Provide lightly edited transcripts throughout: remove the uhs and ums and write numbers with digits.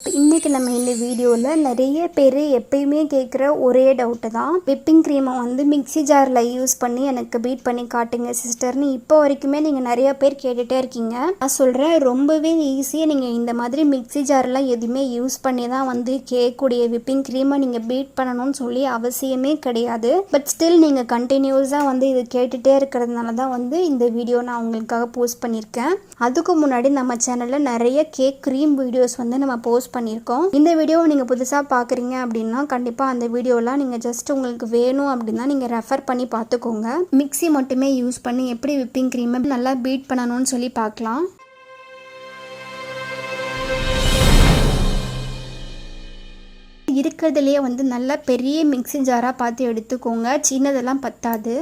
இன்றைக்கி நம்ம இந்த வீடியோவில் நிறைய பேர் எப்பயுமே கேட்குற ஒரே டவுட்டு தான், விப்பிங் க்ரீமை வந்து மிக்ஸி ஜாரில் யூஸ் பண்ணி எனக்கு பீட் பண்ணி காட்டுங்க சிஸ்டர்னு இப்போ வரைக்குமே நீங்கள் நிறைய பேர் கேட்டுகிட்டே இருக்கீங்க. நான் சொல்கிறேன், ரொம்பவே ஈஸியாக நீங்கள் இந்த மாதிரி மிக்ஸி ஜாரெலாம் எதுவுமே யூஸ் பண்ணி தான் வந்து கேட்கக்கூடிய விப்பிங் க்ரீமை நீங்கள் பீட் பண்ணணும்னு சொல்லி அவசியமே கிடையாது. பட் ஸ்டில் நீங்கள் கண்டினியூஸாக வந்து இது கேட்டுகிட்டே இருக்கிறதுனால தான் வந்து இந்த வீடியோ நான் உங்களுக்காக போஸ்ட் பண்ணியிருக்கேன். அதுக்கு முன்னாடி நம்ம சேனலில் நிறைய கேக் க்ரீம் வீடியோஸ் வந்து நம்ம போஸ்ட் பண்ணியிருக்கோம். இந்த வீடியோவை நீங்கள் புதுசாக பார்க்குறீங்க அப்படின்னா கண்டிப்பாக அந்த வீடியோலாம் நீங்கள் ஜஸ்ட் உங்களுக்கு வேணும் அப்படின்னா நீங்கள் ரெஃபர் பண்ணி பார்த்துக்கோங்க. மிக்ஸி மட்டுமே யூஸ் பண்ணி எப்படி விப்பிங் க்ரீமை நல்லா பீட் பண்ணணும்னு சொல்லி பார்க்கலாம். இருக்கிறதுலையே வந்து நல்லா பெரிய மிக்ஸி ஜாராக பார்த்து எடுத்துக்கோங்க, சின்னதெல்லாம் பத்தாது.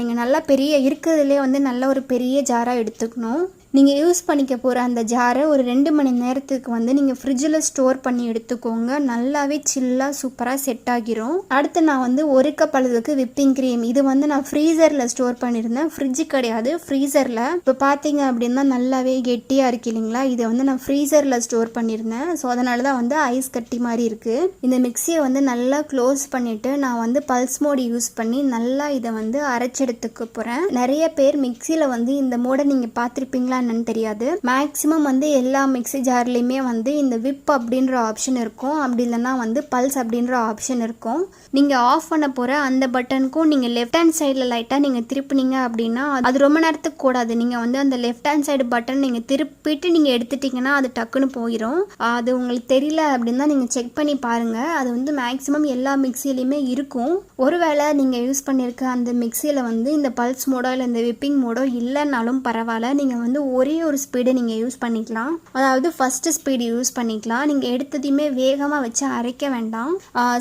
நீங்கள் நல்லா பெரிய இருக்கிறதுலே வந்து நல்ல ஒரு பெரிய ஜாராக எடுத்துக்கணும். நீங்கள் யூஸ் பண்ணிக்க போகிற அந்த ஜாரை ஒரு 2 மணி நேரத்துக்கு வந்து நீங்கள் ஃப்ரிட்ஜில் ஸ்டோர் பண்ணி எடுத்துக்கோங்க. நல்லாவே சில்லாக சூப்பராக செட் ஆகிரும். அடுத்து நான் வந்து 1 கப் அளவுக்கு விப்பிங் க்ரீம், இது வந்து நான் ஃப்ரீசரில் ஸ்டோர் பண்ணியிருந்தேன், ஃப்ரிட்ஜு கிடையாது, ஃப்ரீசரில். இப்போ பார்த்தீங்க அப்படின்னா நல்லாவே கெட்டியாக இருக்கு இல்லைங்களா, இதை வந்து நான் ஃப்ரீசரில் ஸ்டோர் பண்ணியிருந்தேன். ஸோ அதனால தான் வந்து ஐஸ் கட்டி மாதிரி இருக்குது. இந்த மிக்ஸியை வந்து நல்லா க்ளோஸ் பண்ணிவிட்டு நான் வந்து பல்ஸ் மோடு யூஸ் பண்ணி நல்லா இதை வந்து அரைச்செடுத்துக்க போகிறேன். நிறைய பேர் மிக்ஸியில் வந்து இந்த மோடை நீங்கள் பார்த்துருப்பீங்களா என்னன்னு தெரியாது. மேக்ஸிமம் வந்து எல்லா மிக்ஸி ஜார்லையுமே வந்து இந்த விப் அப்படின்ற ஆப்ஷன் இருக்கும், அப்படி இல்லைன்னா வந்து பல்ஸ் அப்படின்ற ஆப்ஷன் இருக்கும். நீங்கள் ஆஃப் பண்ண போகிற அந்த பட்டனுக்கும் நீங்கள் லெஃப்ட் ஹேண்ட் சைடில் லைட்டாக நீங்கள் திருப்பினீங்க அப்படின்னா அது ரொம்ப நேரத்துக்கு கூடாது. நீங்கள் வந்து அந்த லெஃப்ட் ஹேண்ட் சைடு பட்டன் நீங்கள் திருப்பிட்டு நீங்கள் எடுத்துட்டிங்கன்னா அது டக்குன்னு போயிடும். அது உங்களுக்கு தெரியல அப்படின்னா நீங்கள் செக் பண்ணி பாருங்கள். அது வந்து மேக்ஸிமம் எல்லா மிக்ஸிலையுமே இருக்கும். ஒருவேளை நீங்கள் யூஸ் பண்ணியிருக்க அந்த மிக்ஸியில் வந்து இந்த பல்ஸ் மோடோ இல்லை இந்த விப்பிங் மோடோ இல்லைன்னாலும் பரவாயில்ல, நீங்கள் வந்து ஒரே ஒரு ஸ்பீடு நீங்கள் யூஸ் பண்ணிக்கலாம். அதாவது ஃபஸ்ட்டு ஸ்பீடு யூஸ் பண்ணிக்கலாம். நீங்கள் எடுத்ததையுமே வேகமாக வச்சு அரைக்க வேண்டாம்.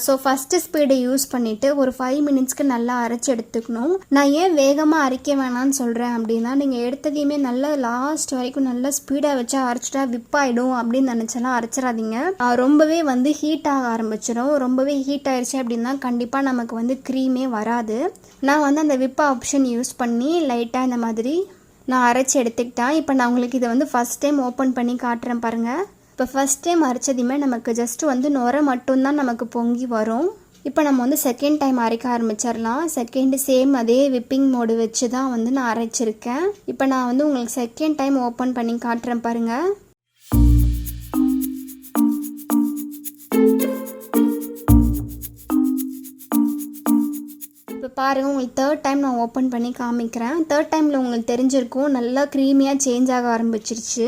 ஸோ ஃபஸ்ட்டு ஸ்பீடை யூஸ் பண்ணிவிட்டு ஒரு 5 மினிட்ஸ்க்கு நல்லா அரைச்சி எடுத்துக்கணும். நான் ஏன் வேகமாக அரைக்க வேணான்னு சொல்கிறேன் அப்படின்னா, நீங்கள் எடுத்ததையுமே நல்லா லாஸ்ட் வரைக்கும் நல்லா ஸ்பீடாக வச்சு அரைச்சிட்டா விப்பாயிடும் அப்படின்னு நினச்சலாம் அரைச்சிடாதீங்க. ரொம்பவே வந்து ஹீட் ஆக ஆரம்பிச்சிடும். ரொம்பவே ஹீட் ஆயிடுச்சு அப்படின்னா கண்டிப்பாக நமக்கு வந்து க்ரீமே வராது. நான் வந்து அந்த விப் ஆப்ஷன் யூஸ் பண்ணி லைட்டாக இந்த மாதிரி நான் அரைச்சி எடுத்துக்கிட்டேன். இப்போ நான் உங்களுக்கு இதை வந்து ஃபஸ்ட் டைம் ஓப்பன் பண்ணி காட்டுறேன் பாருங்கள். இப்போ ஃபஸ்ட் டைம் அரைச்சதையுமே நமக்கு ஜஸ்ட் வந்து நுரை மட்டும்தான் நமக்கு பொங்கி வரும். இப்போ நம்ம வந்து செகண்ட் டைம் அரைக்க ஆரம்பிச்சிடலாம். செகண்ட் சேம் அதே விப்பிங் மோடு வச்சு தான் வந்து நான் அரைச்சிருக்கேன். இப்போ நான் வந்து உங்களுக்கு செகண்ட் டைம் ஓப்பன் பண்ணி காட்டுறேன் பாருங்கள். இப்போ பாருங்கள், உங்களுக்கு தேர்ட் டைம் நான் ஓப்பன் பண்ணி காமிக்கிறேன். தேர்ட் டைமில் உங்களுக்கு தெரிஞ்சிருக்கும் நல்லா க்ரீமியாக சேஞ்ச் ஆக ஆரம்பிச்சிருச்சு.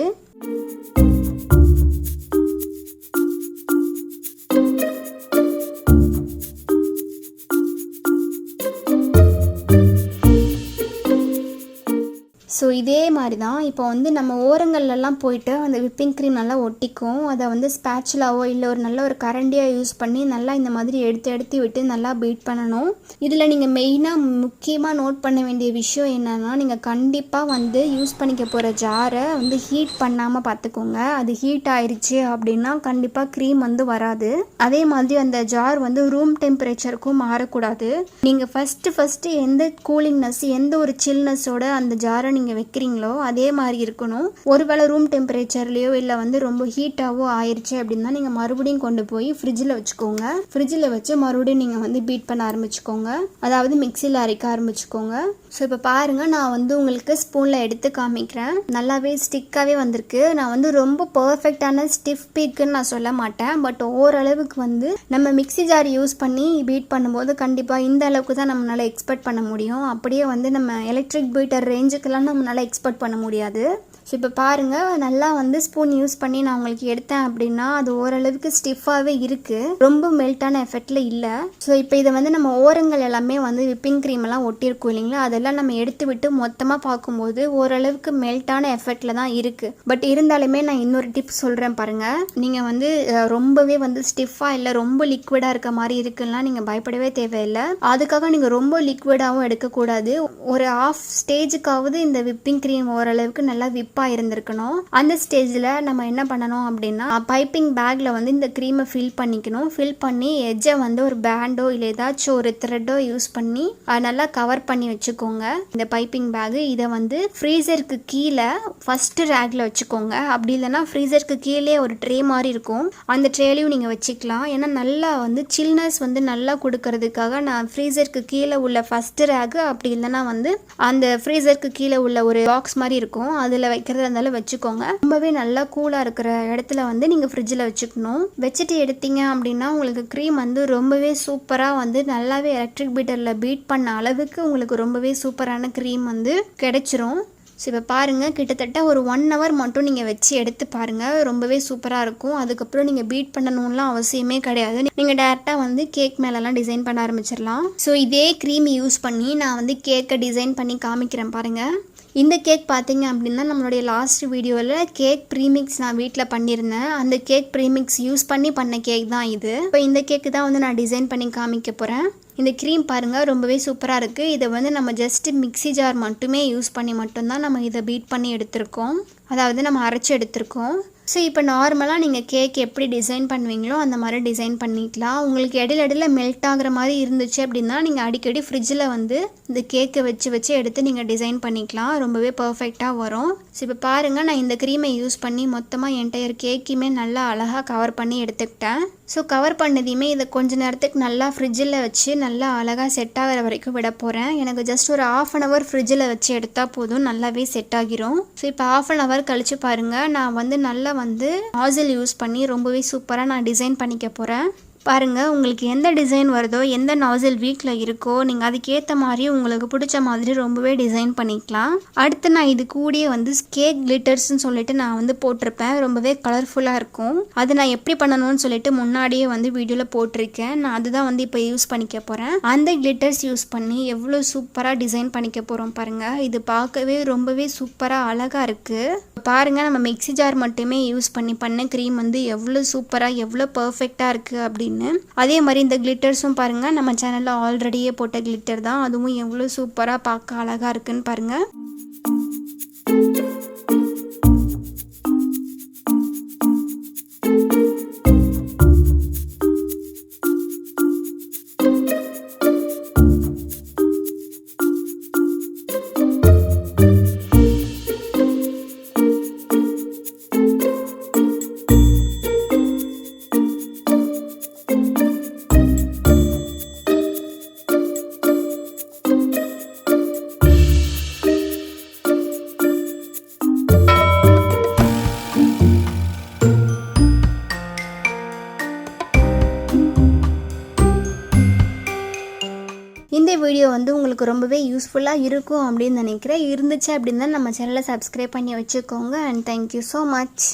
ஸோ இதே மாதிரி தான் இப்போ வந்து நம்ம ஓரங்கள்லாம் போயிட்டு அந்த விப்பிங் க்ரீம் நல்லா ஒட்டிக்கும். அதை வந்து ஸ்பேச்சுலாவோ இல்லை ஒரு நல்ல ஒரு கரண்டியாக யூஸ் பண்ணி நல்லா இந்த மாதிரி எடுத்து விட்டு நல்லா பீட் பண்ணணும். இதில் நீங்கள் மெயினாக முக்கியமாக நோட் பண்ண வேண்டிய விஷயம் என்னென்னா, நீங்கள் கண்டிப்பாக வந்து யூஸ் பண்ணிக்க போகிற ஜாரை வந்து ஹீட் பண்ணாமல் பார்த்துக்கோங்க. அது ஹீட் ஆயிடுச்சு அப்படின்னா கண்டிப்பாக க்ரீம் வந்து வராது. அதே மாதிரி அந்த ஜார் வந்து ரூம் டெம்பரேச்சருக்கும் மாறக்கூடாது. நீங்கள் ஃபஸ்ட்டு எந்த கூலிங்னஸ் எந்த ஒரு சில்னஸோட அந்த ஜாரை நீங்கள் வைக்கிறீங்களோ அதே மாதிரி இருக்கணும். ஒருவேளை ரூம் டெம்பரேச்சர்லையோ இல்லை வந்து ரொம்ப ஹீட்டாவோ ஆயிடுச்சு அப்படின்னா நீங்கள் மறுபடியும் கொண்டு போய் ஃப்ரிட்ஜில் வச்சுக்கோங்க. ஃப்ரிட்ஜில் வச்சு மறுபடியும் நீங்கள் வந்து பீட் பண்ண ஆரம்பிச்சுக்கோங்க, அதாவது மிக்ஸியில் அரைக்க ஆரம்பிச்சுக்கோங்க. ஸோ இப்போ பாருங்கள், நான் வந்து உங்களுக்கு ஸ்பூனில் எடுத்து காமிக்கிறேன். நல்லாவே ஸ்டிக்காகவே வந்திருக்கு. நான் வந்து ரொம்ப பர்ஃபெக்டான ஸ்டிஃப் பீக்குன்னு நான் சொல்ல மாட்டேன், பட் ஓரளவுக்கு வந்து நம்ம மிக்ஸி ஜார் யூஸ் பண்ணி பீட் பண்ணும்போது கண்டிப்பாக இந்த அளவுக்கு தான் நம்மளால் எக்ஸ்பெக்ட் பண்ண முடியும். அப்படியே வந்து நம்ம எலக்ட்ரிக் பீட்டர் ரேஞ்சுக்கெல்லாம் நம்மளால் எக்ஸ்பெக்ட் பண்ண முடியாது. ஸோ இப்போ பாருங்கள், நல்லா வந்து ஸ்பூன் யூஸ் பண்ணி நான் உங்களுக்கு எடுத்தேன் அப்படின்னா அது ஓரளவுக்கு ஸ்டிஃபாகவே இருக்குது, ரொம்ப மெல்ட்டான எஃபெக்டில் இல்லை. ஸோ இப்போ இதை வந்து நம்ம ஓரங்கள் எல்லாமே வந்து விப்பிங் க்ரீம் எல்லாம் ஒட்டியிருக்கும் இல்லைங்களா, அதெல்லாம் நம்ம எடுத்து விட்டு மொத்தமாக பார்க்கும்போது ஓரளவுக்கு மெல்ட்டான எஃபெக்டில் தான் இருக்குது. பட் இருந்தாலுமே நான் இன்னொரு டிப்ஸ் சொல்கிறேன் பாருங்கள். நீங்கள் வந்து ரொம்பவே வந்து ஸ்டிஃபாக இல்லை ரொம்ப லிக்விடாக இருக்க மாதிரி இருக்குன்னா நீங்கள் பயப்படவே தேவையில்லை. அதுக்காக நீங்கள் ரொம்ப லிக்விடாகவும் எடுக்கக்கூடாது. ஒரு 1/2 ஸ்டேஜுக்காவது இந்த விப்பிங் க்ரீம் ஓரளவுக்கு நல்லா விப் டிப்பாக இருந்திருக்கணும். அந்த ஸ்டேஜில் நம்ம என்ன பண்ணணும் அப்படின்னா பைப்பிங் பேக்கில் வந்து இந்த க்ரீமை ஃபில் பண்ணிக்கணும். ஃபில் பண்ணி எட்ஜை வந்து ஒரு பேண்டோ இல்லை ஏதாச்சும் ஒரு த்ரெட்டோ யூஸ் பண்ணி நல்லா கவர் பண்ணி வச்சுக்கோங்க இந்த பைப்பிங் பேகு. இதை வந்து ஃப்ரீசருக்கு கீழே ஃபஸ்ட்டு ரேக்கில் வச்சுக்கோங்க. அப்படி இல்லைன்னா ஃப்ரீசருக்கு கீழே ஒரு ட்ரே மாதிரி இருக்கும், அந்த ட்ரேலையும் நீங்கள் வச்சுக்கலாம். ஏன்னா நல்லா வந்து சில்னஸ் வந்து நல்லா கொடுக்கறதுக்காக நான் ஃப்ரீசருக்கு கீழே உள்ள ஃபஸ்ட்டு ரேக்கு, அப்படி இல்லைன்னா வந்து அந்த ஃப்ரீசருக்கு கீழே உள்ள ஒரு பாக்ஸ் மாதிரி இருக்கும், அதில் வைக்கிறதா இருந்தாலும் வச்சுக்கோங்க. ரொம்பவே நல்லா கூலாக இருக்கிற இடத்துல வந்து நீங்கள் ஃப்ரிட்ஜில் வச்சுக்கணும். வச்சுட்டு எடுத்தீங்க அப்படின்னா உங்களுக்கு க்ரீம் வந்து ரொம்பவே சூப்பராக வந்து நல்லாவே எலக்ட்ரிக் பீட்டரில் பீட் பண்ண அளவுக்கு உங்களுக்கு ரொம்பவே சூப்பரான க்ரீம் வந்து கிடைச்சிரும். ஸோ இப்போ பாருங்கள், கிட்டத்தட்ட ஒரு 1 hour மட்டும் நீங்கள் வச்சு எடுத்து பாருங்கள், ரொம்பவே சூப்பராக இருக்கும். அதுக்கப்புறம் நீங்கள் பீட் பண்ணணும்லாம் அவசியமே கிடையாது. நீங்கள் டேரெக்டாக வந்து கேக் மேலெலாம் டிசைன் பண்ண ஆரம்பிச்சிடலாம். ஸோ இதே க்ரீம் யூஸ் பண்ணி நான் வந்து கேக்கை டிசைன் பண்ணி காமிக்கிறேன் பாருங்கள். இந்த கேக் பார்த்தீங்க அப்படின்னா நம்மளுடைய லாஸ்ட் வீடியோவில் கேக் ப்ரீமிக்ஸ் நான் வீட்டில் பண்ணியிருந்தேன். அந்த கேக் ப்ரீமிக்ஸ் யூஸ் பண்ண கேக் தான் இது. இப்போ இந்த கேக்கு தான் வந்து நான் டிசைன் பண்ணி காமிக்க போகிறேன். இந்த க்ரீம் பாருங்கள் ரொம்பவே சூப்பராக இருக்குது. இதை வந்து நம்ம ஜஸ்ட்டு மிக்ஸி ஜார் மட்டுமே யூஸ் பண்ணி மட்டும்தான் நம்ம இதை பீட் பண்ணி எடுத்திருக்கோம், அதாவது நம்ம அரைச்சி எடுத்திருக்கோம். ஸோ இப்போ நார்மலாக நீங்கள் கேக் எப்படி டிசைன் பண்ணுவீங்களோ அந்த மாதிரி டிசைன் பண்ணிக்கலாம். உங்களுக்கு இடையில மெல்ட் ஆகிற மாதிரி இருந்துச்சு அப்படின்னா நீங்கள் அடிக்கடி ஃப்ரிட்ஜில் வந்து இந்த கேக்கை வச்சு எடுத்து நீங்கள் டிசைன் பண்ணிக்கலாம், ரொம்பவே பர்ஃபெக்டாக வரும். ஸோ இப்போ பாருங்கள், நான் இந்த க்ரீமை யூஸ் பண்ணி மொத்தமாக என்டையர் கேக்குமே நல்லா அழகாக கவர் பண்ணி எடுத்துக்கிட்டேன். ஸோ கவர் பண்ணதையுமே இதை கொஞ்ச நேரத்துக்கு நல்லா ஃப்ரிட்ஜில் வச்சு நல்லா அழகாக செட் ஆகிற வரைக்கும் விட போகிறேன். எனக்கு ஜஸ்ட் ஒரு 1/2 hour ஃப்ரிட்ஜில் வச்சு எடுத்தால் போதும், நல்லாவே செட் ஆகிரும். ஸோ இப்போ 1/2 hour கழித்து பாருங்கள், நான் வந்து நல்லா வந்து நாசில் யூஸ் பண்ணி ரொம்பவே சூப்பராக நான் டிசைன் பண்ணிக்க போகிறேன். பாருங்கள், உங்களுக்கு எந்த டிசைன் வருதோ, எந்த நாசில் வீட்டில் இருக்கோ நீங்கள் அதுக்கேற்ற மாதிரி உங்களுக்கு பிடிச்ச மாதிரி ரொம்பவே டிசைன் பண்ணிக்கலாம். அடுத்து நான் இது கூடயே வந்து கேக் கிளிட்டர்ஸ்ன்னு சொல்லிட்டு நான் வந்து போட்டிருப்பேன், ரொம்பவே கலர்ஃபுல்லாக இருக்கும். அது நான் எப்படி பண்ணணும்னு சொல்லிட்டு முன்னாடியே வந்து வீடியோவில் போட்டிருக்கேன். நான் அதுதான் வந்து இப்போ யூஸ் பண்ணிக்க போகிறேன். அந்த கிளிட்டர்ஸ் யூஸ் பண்ணி எவ்வளோ சூப்பராக டிசைன் பண்ணிக்க போகிறோம் பாருங்கள். இது பார்க்கவே ரொம்பவே சூப்பராக அழகாக இருக்குது. பாருங்கள், நம்ம மிக்ஸி ஜார் மட்டுமே யூஸ் பண்ண க்ரீம் வந்து எவ்வளோ சூப்பராக எவ்வளோ பர்ஃபெக்டாக இருக்குது அப்படின்னு. அதே மாதிரி இந்த கிளிட்டர்ஸும் பாருங்கள், நம்ம சேனலில் ஆல்ரெடியே போட்ட கிளிட்டர் தான், அதுவும் எவ்வளோ சூப்பராக பார்க்க அழகாக இருக்குன்னு பாருங்கள். இந்த வீடியோ வந்து உங்களுக்கு ரொம்பவே யூஸ்ஃபுல்லாக இருக்கும் அப்படின்னு நினைக்கிறேன். இருந்துச்சு அப்படின்னா நம்ம சேனலை சப்ஸ்கிரைப் பண்ணி வச்சுக்கோங்க. And thank you so much.